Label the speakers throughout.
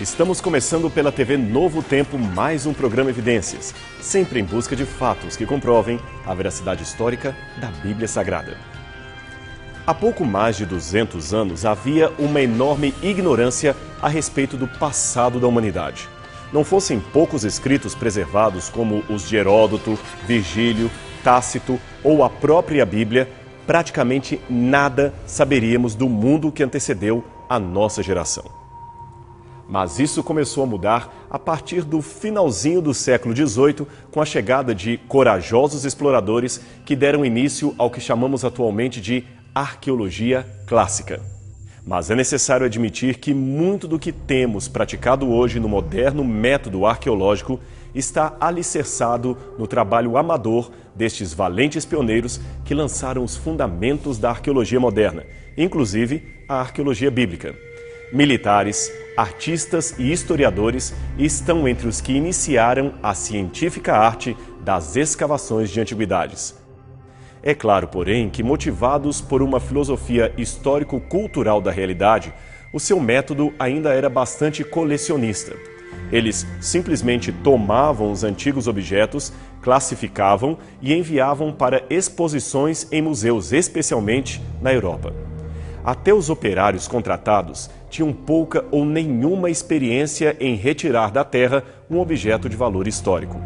Speaker 1: Estamos começando pela TV Novo Tempo mais um programa Evidências, sempre em busca de fatos que comprovem a veracidade histórica da Bíblia Sagrada. Há pouco mais de 200 anos havia uma enorme ignorância a respeito do passado da humanidade. Não fossem poucos escritos preservados como os de Heródoto, Virgílio, Tácito ou a própria Bíblia, praticamente nada saberíamos do mundo que antecedeu a nossa geração. Mas isso começou a mudar a partir do finalzinho do século XVIII, com a chegada de corajosos exploradores que deram início ao que chamamos atualmente de arqueologia clássica. Mas é necessário admitir que muito do que temos praticado hoje no moderno método arqueológico está alicerçado no trabalho amador destes valentes pioneiros que lançaram os fundamentos da arqueologia moderna, inclusive a arqueologia bíblica. Militares, artistas e historiadores estão entre os que iniciaram a científica arte das escavações de antiguidades. É claro, porém, que motivados por uma filosofia histórico-cultural da realidade, o seu método ainda era bastante colecionista. Eles simplesmente tomavam os antigos objetos, classificavam e enviavam para exposições em museus, especialmente na Europa. Até os operários contratados tinham pouca ou nenhuma experiência em retirar da terra um objeto de valor histórico.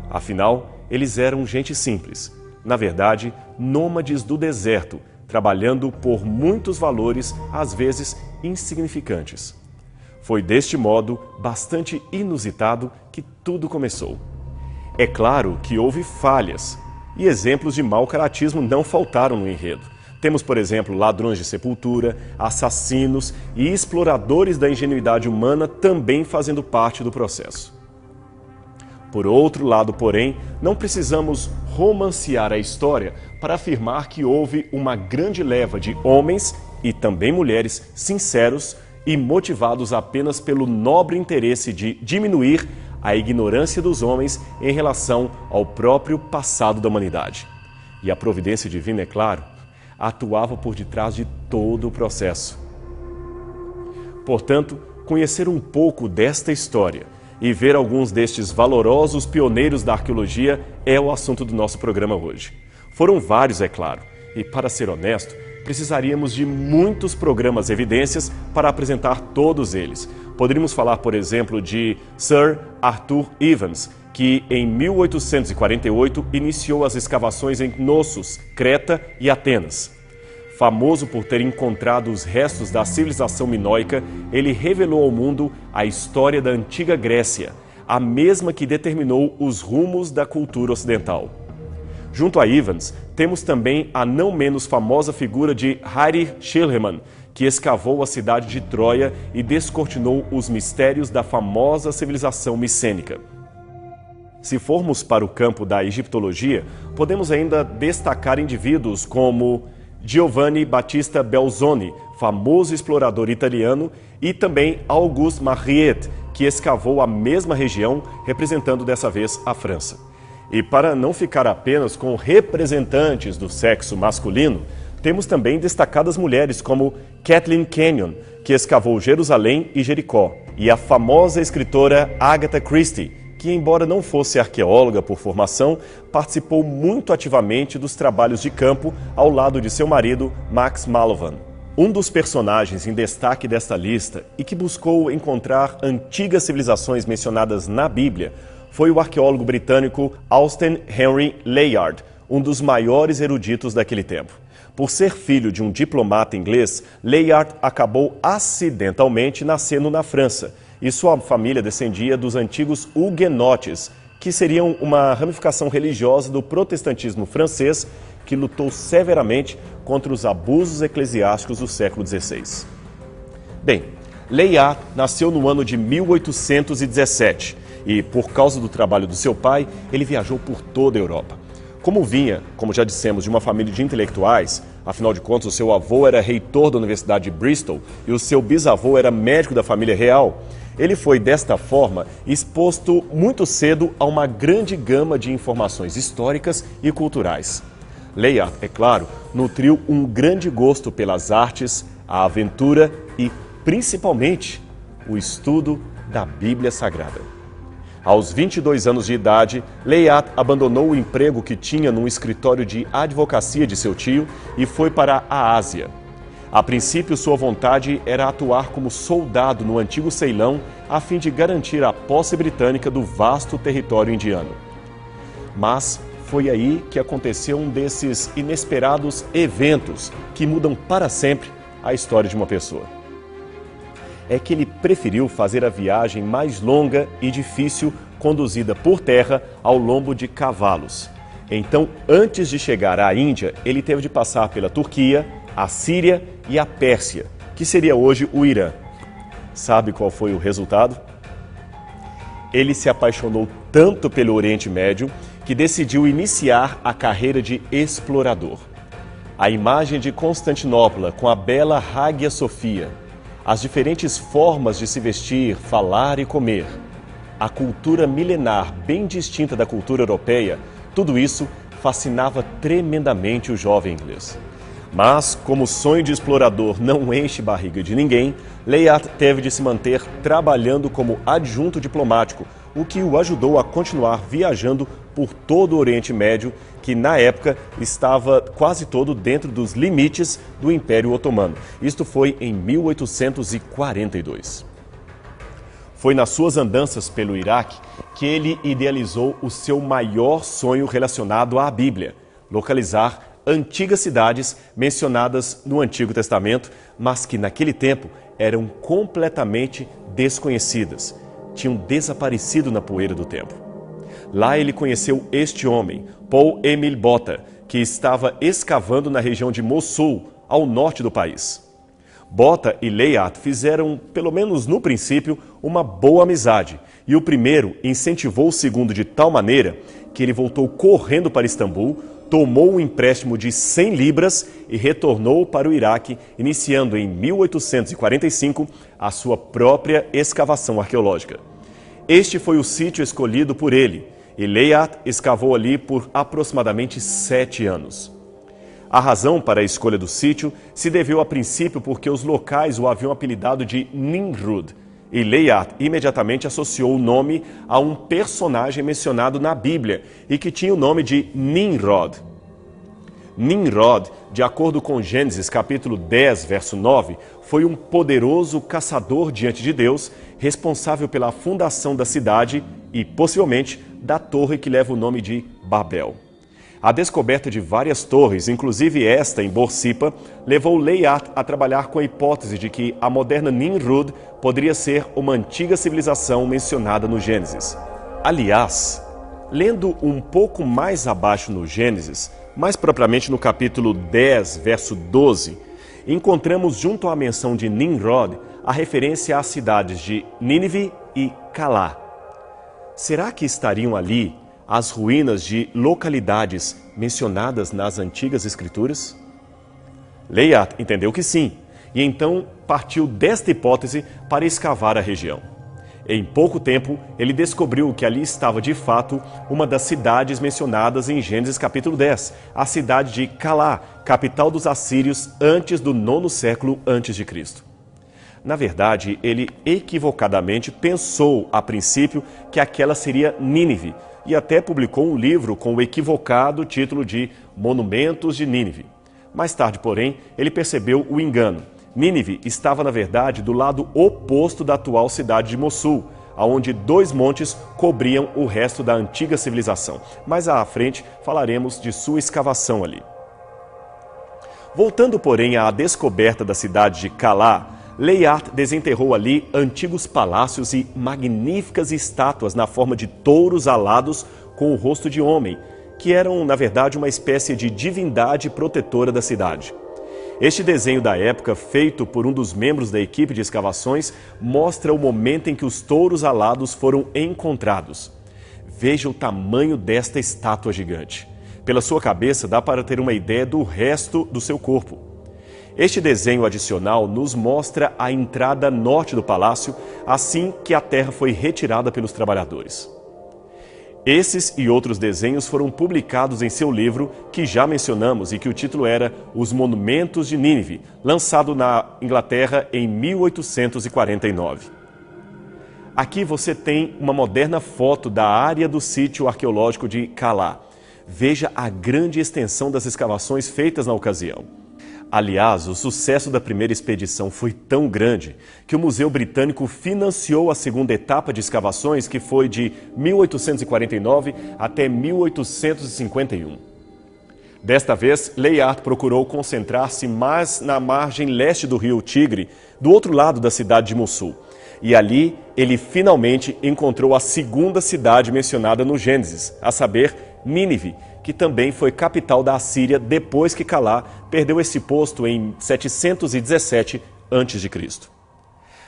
Speaker 1: Afinal, eles eram gente simples, na verdade, nômades do deserto, trabalhando por muitos valores, às vezes insignificantes. Foi deste modo, bastante inusitado, que tudo começou. É claro que houve falhas, e exemplos de mau caratismo não faltaram no enredo. Temos, por exemplo, ladrões de sepultura, assassinos e exploradores da ingenuidade humana também fazendo parte do processo. Por outro lado, porém, não precisamos romancear a história para afirmar que houve uma grande leva de homens e também mulheres sinceros e motivados apenas pelo nobre interesse de diminuir a ignorância dos homens em relação ao próprio passado da humanidade. E a providência divina, é claro, atuava por detrás de todo o processo. Portanto, conhecer um pouco desta história e ver alguns destes valorosos pioneiros da arqueologia é o assunto do nosso programa hoje. Foram vários, é claro, e para ser honesto, precisaríamos de muitos programas Evidências para apresentar todos eles. Poderíamos falar, por exemplo, de Sir Arthur Evans, que em 1848 iniciou as escavações em Knossos, Creta e Atenas. Famoso por ter encontrado os restos da civilização minoica, ele revelou ao mundo a história da antiga Grécia, a mesma que determinou os rumos da cultura ocidental. Junto a Evans, temos também a não menos famosa figura de Heinrich Schliemann, que escavou a cidade de Troia e descortinou os mistérios da famosa civilização micênica. Se formos para o campo da egiptologia, podemos ainda destacar indivíduos como Giovanni Battista Belzoni, famoso explorador italiano, e também Auguste Mariette, que escavou a mesma região, representando dessa vez a França. E para não ficar apenas com representantes do sexo masculino, temos também destacadas mulheres como Kathleen Kenyon, que escavou Jerusalém e Jericó, e a famosa escritora Agatha Christie, que, embora não fosse arqueóloga por formação, participou muito ativamente dos trabalhos de campo ao lado de seu marido, Max Mallowan. Um dos personagens em destaque desta lista e que buscou encontrar antigas civilizações mencionadas na Bíblia foi o arqueólogo britânico Austen Henry Layard, um dos maiores eruditos daquele tempo. Por ser filho de um diplomata inglês, Layard acabou acidentalmente nascendo na França, e sua família descendia dos antigos huguenotes, que seriam uma ramificação religiosa do protestantismo francês que lutou severamente contra os abusos eclesiásticos do século XVI. Bem, Layard nasceu no ano de 1817 e, por causa do trabalho do seu pai, ele viajou por toda a Europa. Como vinha, como já dissemos, de uma família de intelectuais, afinal de contas o seu avô era reitor da Universidade de Bristol e o seu bisavô era médico da família real, ele foi, desta forma, exposto muito cedo a uma grande gama de informações históricas e culturais. Layard, é claro, nutriu um grande gosto pelas artes, a aventura e, principalmente, o estudo da Bíblia Sagrada. Aos 22 anos de idade, Layard abandonou o emprego que tinha num escritório de advocacia de seu tio e foi para a Ásia. A princípio, sua vontade era atuar como soldado no antigo Ceilão a fim de garantir a posse britânica do vasto território indiano. Mas foi aí que aconteceu um desses inesperados eventos que mudam para sempre a história de uma pessoa. É que ele preferiu fazer a viagem mais longa e difícil conduzida por terra ao lombo de cavalos. Então, antes de chegar à Índia, ele teve de passar pela Turquia, a Síria e a Pérsia, que seria hoje o Irã. Sabe qual foi o resultado? Ele se apaixonou tanto pelo Oriente Médio que decidiu iniciar a carreira de explorador. A imagem de Constantinopla com a bela Hagia Sofia, as diferentes formas de se vestir, falar e comer, a cultura milenar bem distinta da cultura europeia, tudo isso fascinava tremendamente o jovem inglês. Mas, como o sonho de explorador não enche barriga de ninguém, Layard teve de se manter trabalhando como adjunto diplomático, o que o ajudou a continuar viajando por todo o Oriente Médio, que na época estava quase todo dentro dos limites do Império Otomano. Isto foi em 1842. Foi nas suas andanças pelo Iraque que ele idealizou o seu maior sonho relacionado à Bíblia: localizar antigas cidades mencionadas no Antigo Testamento, mas que naquele tempo eram completamente desconhecidas, tinham desaparecido na poeira do tempo. Lá ele conheceu este homem, Paul-Émile Botta, que estava escavando na região de Mossul, ao norte do país. Botta e Layard fizeram, pelo menos no princípio, uma boa amizade, e o primeiro incentivou o segundo de tal maneira que ele voltou correndo para Istambul, tomou um empréstimo de 100 libras e retornou para o Iraque, iniciando em 1845 a sua própria escavação arqueológica. Este foi o sítio escolhido por ele, e Layard escavou ali por aproximadamente 7 anos. A razão para a escolha do sítio se deveu a princípio porque os locais o haviam apelidado de Nimrud, e Layard imediatamente associou o nome a um personagem mencionado na Bíblia e que tinha o nome de Nimrod. Nimrod, de acordo com Gênesis capítulo 10, verso 9, foi um poderoso caçador diante de Deus, responsável pela fundação da cidade e, possivelmente, da torre que leva o nome de Babel. A descoberta de várias torres, inclusive esta em Borsippa, levou Layard a trabalhar com a hipótese de que a moderna Nimrud poderia ser uma antiga civilização mencionada no Gênesis. Aliás, lendo um pouco mais abaixo no Gênesis, mais propriamente no capítulo 10, verso 12, encontramos junto à menção de Nimrod a referência às cidades de Nínive e Calá. Será que estariam ali as ruínas de localidades mencionadas nas antigas escrituras? Layard entendeu que sim, e então partiu desta hipótese para escavar a região. Em pouco tempo, ele descobriu que ali estava de fato uma das cidades mencionadas em Gênesis capítulo 10, a cidade de Calá, capital dos assírios antes do 9º século a.C. Na verdade, ele equivocadamente pensou a princípio que aquela seria Nínive, e até publicou um livro com o equivocado título de Monumentos de Nínive. Mais tarde, porém, ele percebeu o engano. Nínive estava, na verdade, do lado oposto da atual cidade de Mossul, onde 2 montes cobriam o resto da antiga civilização. Mais à frente, falaremos de sua escavação ali. Voltando, porém, à descoberta da cidade de Calá, Layard desenterrou ali antigos palácios e magníficas estátuas na forma de touros alados com o rosto de homem, que eram, na verdade, uma espécie de divindade protetora da cidade. Este desenho da época, feito por um dos membros da equipe de escavações, mostra o momento em que os touros alados foram encontrados. Veja o tamanho desta estátua gigante. Pela sua cabeça, dá para ter uma ideia do resto do seu corpo. Este desenho adicional nos mostra a entrada norte do palácio, assim que a terra foi retirada pelos trabalhadores. Esses e outros desenhos foram publicados em seu livro, que já mencionamos e que o título era Os Monumentos de Nínive, lançado na Inglaterra em 1849. Aqui você tem uma moderna foto da área do sítio arqueológico de Calah. Veja a grande extensão das escavações feitas na ocasião. Aliás, o sucesso da primeira expedição foi tão grande que o Museu Britânico financiou a segunda etapa de escavações, que foi de 1849 até 1851. Desta vez, Layard procurou concentrar-se mais na margem leste do rio Tigre, do outro lado da cidade de Mossul. E ali, ele finalmente encontrou a segunda cidade mencionada no Gênesis, a saber, Nínive, que também foi capital da Assíria depois que Calah perdeu esse posto em 717 a.C.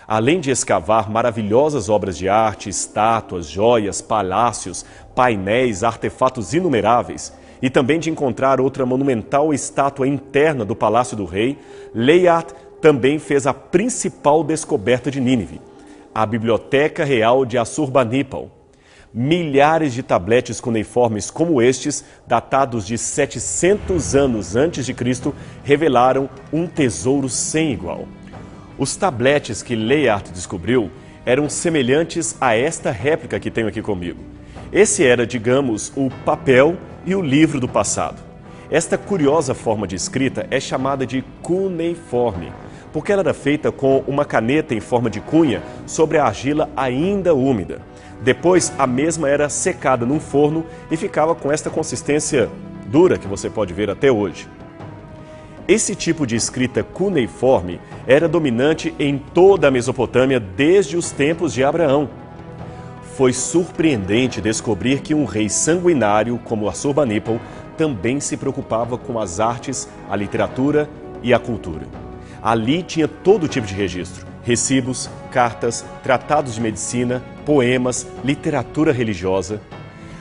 Speaker 1: Além de escavar maravilhosas obras de arte, estátuas, joias, palácios, painéis, artefatos inumeráveis, e também de encontrar outra monumental estátua interna do Palácio do Rei, Layard também fez a principal descoberta de Nínive, a Biblioteca Real de Assurbanipal. Milhares de tabletes cuneiformes como estes, datados de 700 anos antes de Cristo, revelaram um tesouro sem igual. Os tabletes que Layard descobriu eram semelhantes a esta réplica que tenho aqui comigo. Esse era, digamos, o papel e o livro do passado. Esta curiosa forma de escrita é chamada de cuneiforme, porque ela era feita com uma caneta em forma de cunha sobre a argila ainda úmida. Depois, a mesma era secada num forno e ficava com esta consistência dura que você pode ver até hoje. Esse tipo de escrita cuneiforme era dominante em toda a Mesopotâmia desde os tempos de Abraão. Foi surpreendente descobrir que um rei sanguinário como Assurbanipal também se preocupava com as artes, a literatura e a cultura. Ali tinha todo tipo de registro: recibos, cartas, tratados de medicina, poemas, literatura religiosa.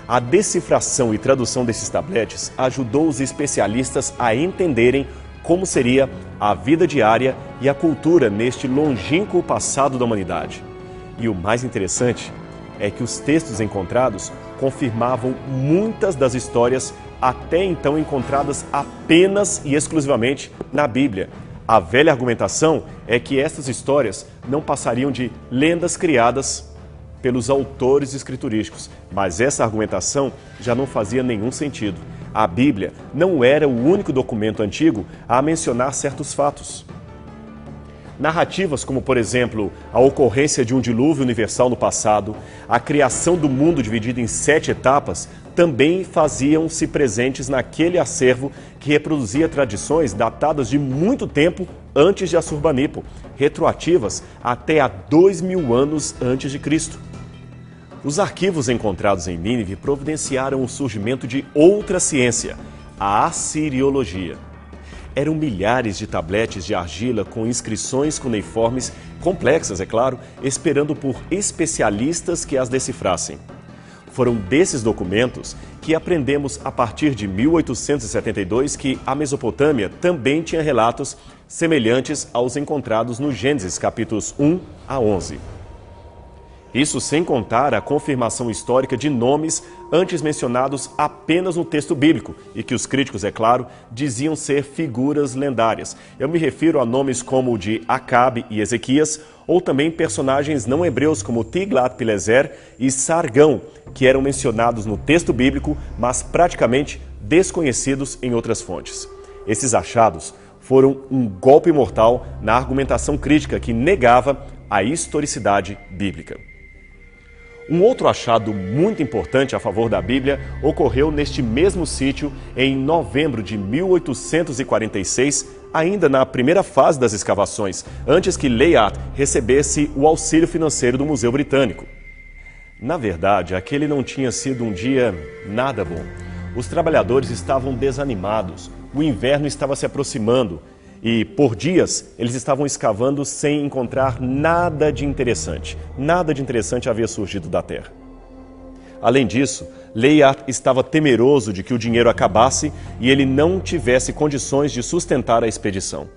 Speaker 1: A decifração e tradução desses tabletes ajudou os especialistas a entenderem como seria a vida diária e a cultura neste longínquo passado da humanidade. E o mais interessante é que os textos encontrados confirmavam muitas das histórias até então encontradas apenas e exclusivamente na Bíblia. A velha argumentação é que estas histórias não passariam de lendas criadas pelos autores escriturísticos, mas essa argumentação já não fazia nenhum sentido. A Bíblia não era o único documento antigo a mencionar certos fatos. Narrativas como, por exemplo, a ocorrência de um dilúvio universal no passado, a criação do mundo dividido em 7 etapas, também faziam-se presentes naquele acervo que reproduzia tradições datadas de muito tempo antes de Assurbanipal, retroativas até a 2000 anos antes de Cristo. Os arquivos encontrados em Nínive providenciaram o surgimento de outra ciência, a assiriologia. Eram milhares de tabletes de argila com inscrições cuneiformes, complexas, é claro, esperando por especialistas que as decifrassem. Foram desses documentos que aprendemos a partir de 1872 que a Mesopotâmia também tinha relatos semelhantes aos encontrados no Gênesis, capítulos 1 a 11. Isso sem contar a confirmação histórica de nomes antes mencionados apenas no texto bíblico e que os críticos, é claro, diziam ser figuras lendárias. Eu me refiro a nomes como o de Acabe e Ezequias, ou também personagens não hebreus como Tiglat-Pileser e Sargão, que eram mencionados no texto bíblico, mas praticamente desconhecidos em outras fontes. Esses achados foram um golpe mortal na argumentação crítica que negava a historicidade bíblica. Um outro achado muito importante a favor da Bíblia ocorreu neste mesmo sítio em novembro de 1846, ainda na primeira fase das escavações, antes que Layard recebesse o auxílio financeiro do Museu Britânico. Na verdade, aquele não tinha sido um dia nada bom. Os trabalhadores estavam desanimados, o inverno estava se aproximando e, por dias, eles estavam escavando sem encontrar nada de interessante. Nada de interessante havia surgido da terra. Além disso, Layard estava temeroso de que o dinheiro acabasse e ele não tivesse condições de sustentar a expedição.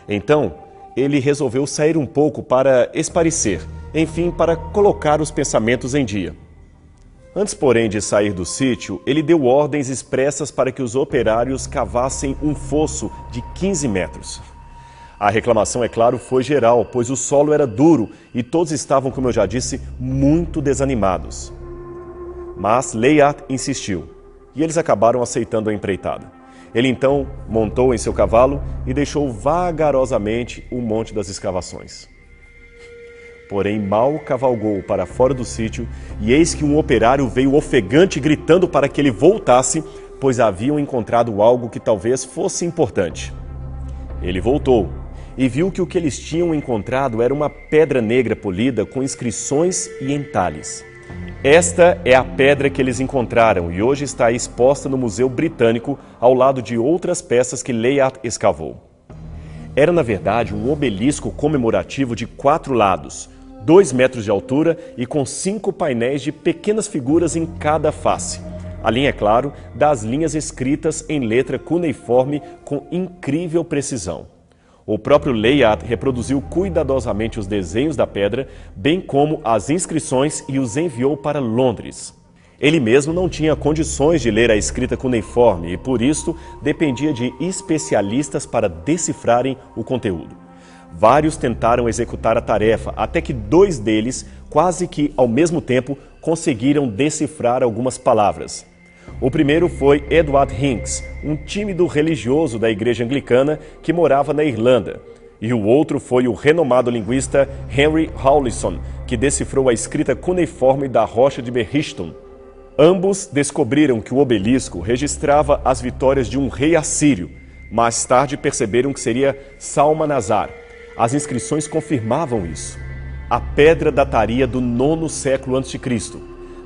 Speaker 1: Então, ele resolveu sair um pouco para espairecer, enfim, para colocar os pensamentos em dia. Antes, porém, de sair do sítio, ele deu ordens expressas para que os operários cavassem um fosso de 15 metros. A reclamação, é claro, foi geral, pois o solo era duro e todos estavam, como eu já disse, muito desanimados. Mas Layard insistiu e eles acabaram aceitando a empreitada. Ele então montou em seu cavalo e deixou vagarosamente o monte das escavações. Porém, mal cavalgou para fora do sítio e eis que um operário veio ofegante gritando para que ele voltasse, pois haviam encontrado algo que talvez fosse importante. Ele voltou e viu que o que eles tinham encontrado era uma pedra negra polida com inscrições e entalhes. Esta é a pedra que eles encontraram e hoje está exposta no Museu Britânico ao lado de outras peças que Layard escavou. Era, na verdade, um obelisco comemorativo de 4 lados, 2 metros de altura e com 5 painéis de pequenas figuras em cada face. Além, é claro, das linhas escritas em letra cuneiforme com incrível precisão. O próprio Layard reproduziu cuidadosamente os desenhos da pedra, bem como as inscrições e os enviou para Londres. Ele mesmo não tinha condições de ler a escrita cuneiforme e, por isso, dependia de especialistas para decifrarem o conteúdo. Vários tentaram executar a tarefa, até que 2 deles, quase que ao mesmo tempo, conseguiram decifrar algumas palavras. O primeiro foi Edward Hincks, um tímido religioso da igreja anglicana que morava na Irlanda. E o outro foi o renomado linguista Henry Howlison, que decifrou a escrita cuneiforme da rocha de Berrichton. Ambos descobriram que o obelisco registrava as vitórias de um rei assírio. Mais tarde perceberam que seria Salmanasar. As inscrições confirmavam isso. A pedra dataria do 9º século a.C.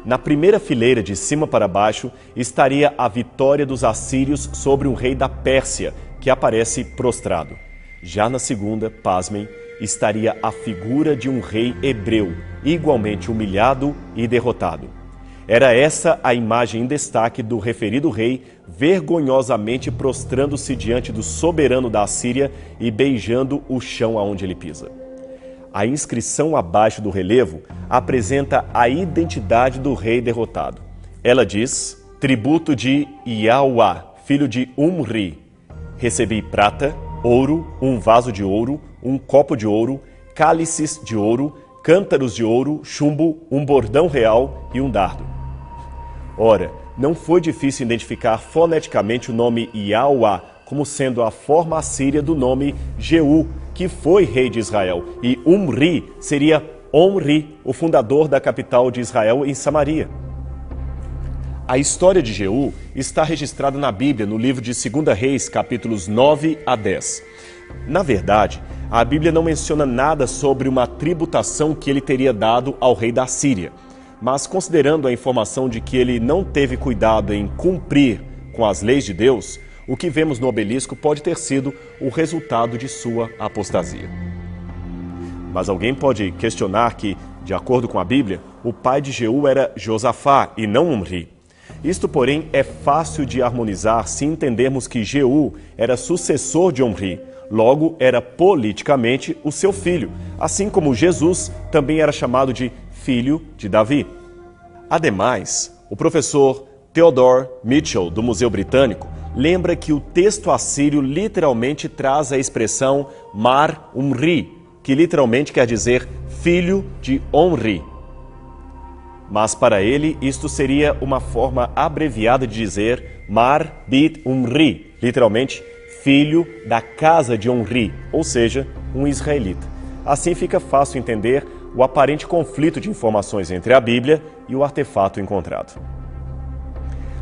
Speaker 1: Na primeira fileira, de cima para baixo, estaria a vitória dos assírios sobre um rei da Pérsia, que aparece prostrado. Já na segunda, pasmem, estaria a figura de um rei hebreu, igualmente humilhado e derrotado. Era essa a imagem em destaque do referido rei, vergonhosamente prostrando-se diante do soberano da Assíria e beijando o chão aonde ele pisa. A inscrição abaixo do relevo apresenta a identidade do rei derrotado. Ela diz: tributo de Iauá, filho de Umri. Recebi prata, ouro, um vaso de ouro, um copo de ouro, cálices de ouro, cântaros de ouro, chumbo, um bordão real e um dardo. Ora, não foi difícil identificar foneticamente o nome Iauá como sendo a forma assíria do nome Jeú, que foi rei de Israel, e Umri seria Omri, o fundador da capital de Israel em Samaria. A história de Jeú está registrada na Bíblia, no livro de 2 Reis, capítulos 9 a 10. Na verdade, a Bíblia não menciona nada sobre uma tributação que ele teria dado ao rei da Síria, mas considerando a informação de que ele não teve cuidado em cumprir com as leis de Deus, o que vemos no obelisco pode ter sido o resultado de sua apostasia. Mas alguém pode questionar que, de acordo com a Bíblia, o pai de Jeú era Josafá e não Omri. Isto, porém, é fácil de harmonizar se entendermos que Jeú era sucessor de Omri, logo era politicamente o seu filho, assim como Jesus também era chamado de filho de Davi. Ademais, o professor Theodore Mitchell, do Museu Britânico, lembra que o texto assírio literalmente traz a expressão Mar Umri, que literalmente quer dizer filho de Omri. Mas para ele, isto seria uma forma abreviada de dizer Mar Bit Umri, literalmente filho da casa de Omri, ou seja, um israelita. Assim fica fácil entender o aparente conflito de informações entre a Bíblia e o artefato encontrado.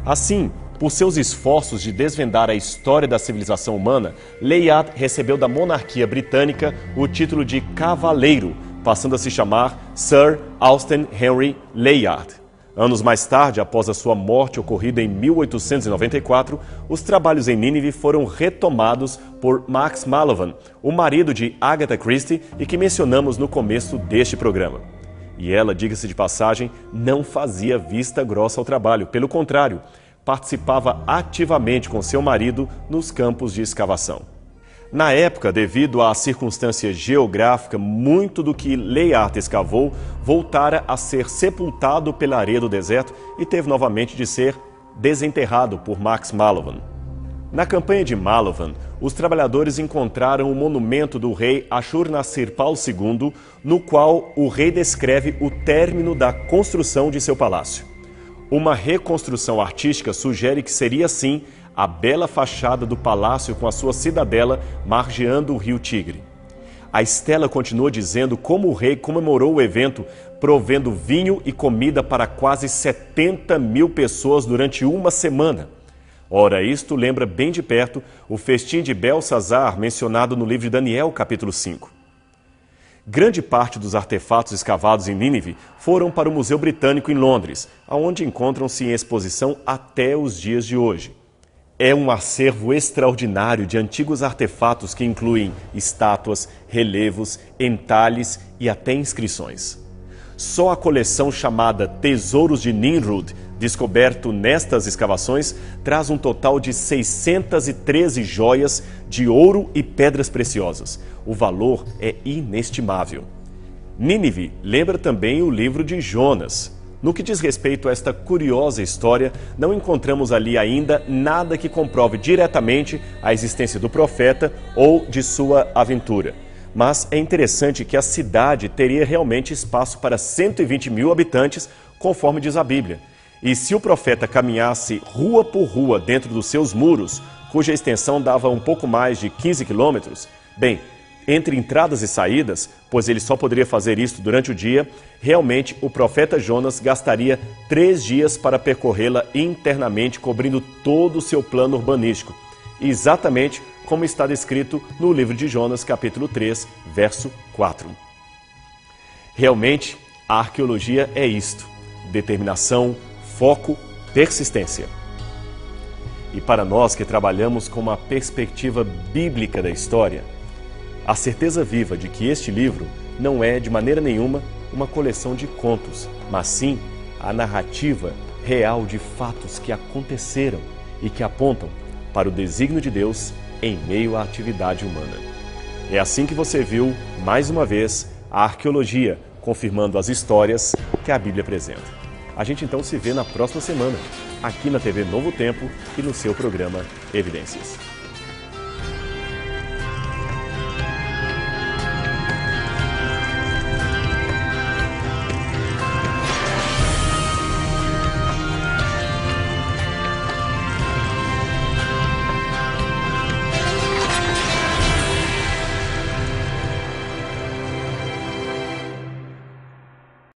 Speaker 1: Assim, por seus esforços de desvendar a história da civilização humana, Layard recebeu da monarquia britânica o título de cavaleiro, passando a se chamar Sir Austen Henry Layard. Anos mais tarde, após a sua morte ocorrida em 1894, os trabalhos em Nínive foram retomados por Max Mallowan, o marido de Agatha Christie e que mencionamos no começo deste programa. E ela, diga-se de passagem, não fazia vista grossa ao trabalho, pelo contrário, participava ativamente com seu marido nos campos de escavação. Na época, devido à circunstância geográfica, muito do que Layard escavou voltara a ser sepultado pela areia do deserto e teve novamente de ser desenterrado por Max Mallowan. Na campanha de Malovan, os trabalhadores encontraram o monumento do rei Ashur-nasir-pal II, no qual o rei descreve o término da construção de seu palácio. Uma reconstrução artística sugere que seria, sim, a bela fachada do palácio com a sua cidadela margeando o rio Tigre. A estela continua dizendo como o rei comemorou o evento, provendo vinho e comida para quase 70 mil pessoas durante uma semana. Ora, isto lembra bem de perto o festim de Belsazar mencionado no livro de Daniel, capítulo 5. Grande parte dos artefatos escavados em Nínive foram para o Museu Britânico em Londres, onde encontram-se em exposição até os dias de hoje. É um acervo extraordinário de antigos artefatos que incluem estátuas, relevos, entalhes e até inscrições. Só a coleção chamada Tesouros de Nimrud, descoberto nestas escavações, traz um total de 613 joias de ouro e pedras preciosas. O valor é inestimável. Nínive lembra também o livro de Jonas. No que diz respeito a esta curiosa história, não encontramos ali ainda nada que comprove diretamente a existência do profeta ou de sua aventura. Mas é interessante que a cidade teria realmente espaço para 120 mil habitantes, conforme diz a Bíblia. E se o profeta caminhasse rua por rua dentro dos seus muros, cuja extensão dava um pouco mais de 15 quilômetros, bem, entre entradas e saídas, pois ele só poderia fazer isso durante o dia, realmente o profeta Jonas gastaria 3 dias para percorrê-la internamente, cobrindo todo o seu plano urbanístico. Exatamente como está descrito no livro de Jonas, capítulo 3, verso 4. Realmente, a arqueologia é isto: determinação, foco, persistência. E para nós que trabalhamos com uma perspectiva bíblica da história, a certeza viva de que este livro não é, de maneira nenhuma, uma coleção de contos, mas sim a narrativa real de fatos que aconteceram e que apontam para o desígnio de Deus em meio à atividade humana. É assim que você viu, mais uma vez, a arqueologia confirmando as histórias que a Bíblia apresenta. A gente então se vê na próxima semana, aqui na TV Novo Tempo e no seu programa Evidências.